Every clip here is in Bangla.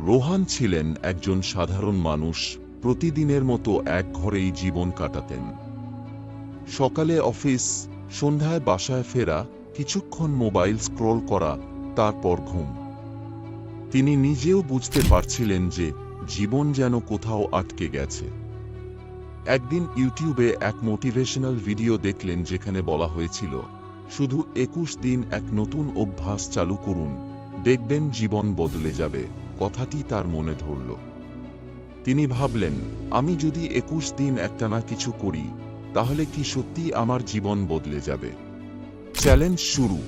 রোহান ছিলেন একজন সাধারণ মানুষ, প্রতিদিনের মতো এক ঘরেই জীবন কাটাতেন। সকালে অফিস, সন্ধ্যায় বাসায় ফেরা, কিছুক্ষণ মোবাইল স্ক্রল করা, তারপর ঘুম। তিনি নিজেও বুঝতে পারছিলেন যে জীবন যেন কোথাও আটকে গেছে। একদিন ইউটিউবে এক মোটিভেশনাল ভিডিও দেখলেন যেখানে বলা হয়েছিল, শুধু 21 দিন এক নতুন অভ্যাস চালু করুন, দেখবেন জীবন বদলে যাবে। কথাটি তার মনে ধরল। তিনি ভাবলেন, আমি যদি 21 দিন একটানা কিছু করি, তাহলে কি সত্যি আমার জীবন বদলে যাবে? চ্যালেঞ্জ শুরু।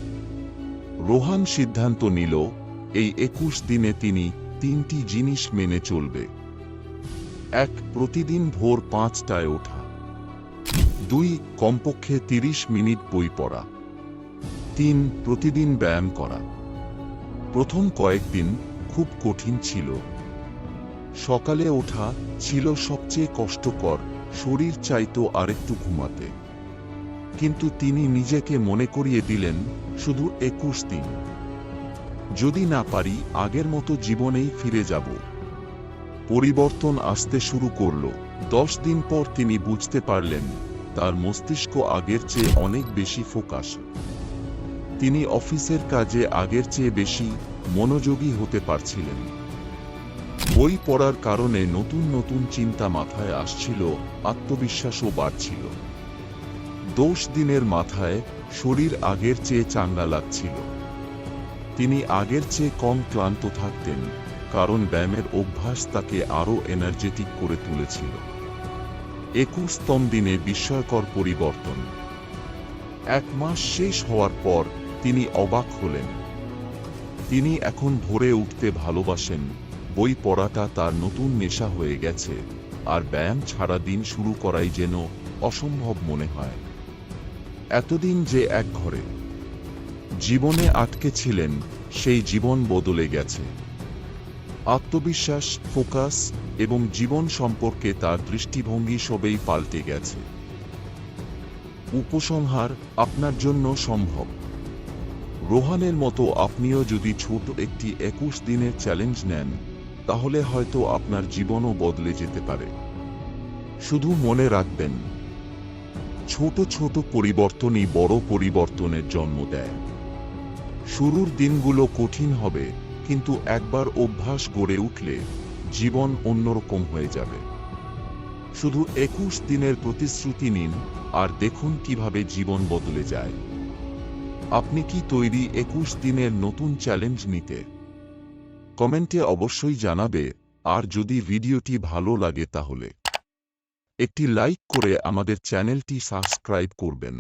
রোহান সিদ্ধান্ত নিল, এই 21 দিনে তিনি 3টি জিনিস মেনে চলবে। 1. প্রতিদিন ভোর 5টায় ওঠা। 2. কমপক্ষে 30 মিনিট বই পড়া। 3. প্রতিদিন ব্যায়াম করা। প্রথম কয়েকদিন খুব কঠিন ছিল। সকালে ওঠা ছিল সবচেয়ে কষ্টকর, শরীর চাইতো আরেকটু ঘুমাতে। কিন্তু তিনি নিজেকে মনে করিয়ে দিলেন, শুধু 21 দিন। যদি না পারি, আগের মতো জীবনেই ফিরে যাব। পরিবর্তন আসতে শুরু করল। 10 দিন পর তিনি বুঝতে পারলেন, তার মস্তিষ্ক আগের চেয়ে অনেক বেশি ফোকাস। তিনি অফিসের কাজে আগের চেয়ে বেশি মনোযোগী হতে পারছিলেন। বই পড়ার কারণে নতুন নতুন চিন্তা মাথায় আসছিল, আত্মবিশ্বাসও বাড়ছিল। 10 দিনের মাথায় শরীর আগের চেয়ে চাঙ্গা লাগছিল। তিনি আগের চেয়ে কম ক্লান্ত থাকতেন, কারণ ব্যায়ামের অভ্যাস তাকে আরও এনার্জেটিক করে তুলেছিল। 21তম দিনে বিস্ময়কর পরিবর্তন। 1 মাস শেষ হওয়ার পর তিনি অবাক হলেন। তিনি এখন ভোরে উঠতে ভালোবাসেন, বই পড়াটা তার নতুন নেশা হয়ে গেছে, আর ব্যায়াম ছাড়া দিন শুরু করাই যেন অসম্ভব মনে হয়। এতদিন যে এক ঘরে জীবনে আটকে ছিলেন, সেই জীবন বদলে গেছে। আত্মবিশ্বাস, ফোকাস এবং জীবন সম্পর্কে তার দৃষ্টিভঙ্গি সবই পাল্টে গেছে। উপসংহার, আপনার জন্য সম্ভব। রোহানের মতো আপনিও যদি ছোট একটি 21 দিনের চ্যালেঞ্জ নেন, তাহলে হয়তো আপনার জীবনও বদলে যেতে পারে। শুধু মনে রাখবেন, ছোট ছোট পরিবর্তনই বড় পরিবর্তনের জন্ম দেয়। শুরুর দিনগুলো কঠিন হবে, কিন্তু একবার অভ্যাস গড়ে উঠলে জীবন অন্যরকম হয়ে যাবে। শুধু 21 দিনের প্রতিশ্রুতি নিন, আর দেখুন কিভাবে জীবন বদলে যায়। আপনি কি তৈরি 21 দিনের নতুন চ্যালেঞ্জ নিতে? কমেন্টে অবশ্যই জানাবে, আর যদি ভিডিওটি ভালো লাগে তাহলে একটি লাইক করে আমাদের চ্যানেলটি সাবস্ক্রাইব করবেন।